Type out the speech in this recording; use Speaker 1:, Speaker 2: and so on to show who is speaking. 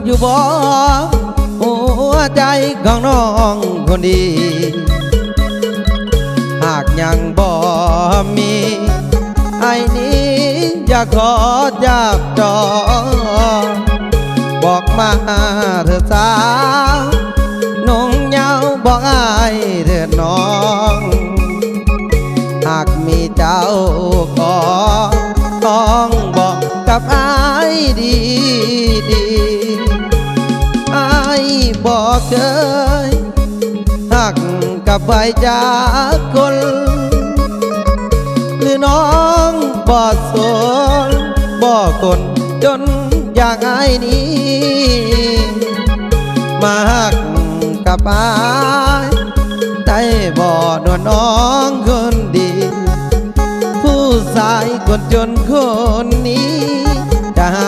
Speaker 1: อยู่บ่หัวใจของน้องคนดีหากยังบ่มีไอ้นี้อยากขอจับจองบอกมาเถิดสาวน้องเยาบอกอ้ายเถิดน้องหากมีเจ้าของต้องบอกกับอ้ายดีอ้ายบอกเคยหักกับใบจากคนหรือน้องบ่สนบ่คนจนอย่างอ้ายนี้มาหักกับอ้ายได้บ่นวลน้องคนดีผู้ชายคนจนคนนี้จะหัก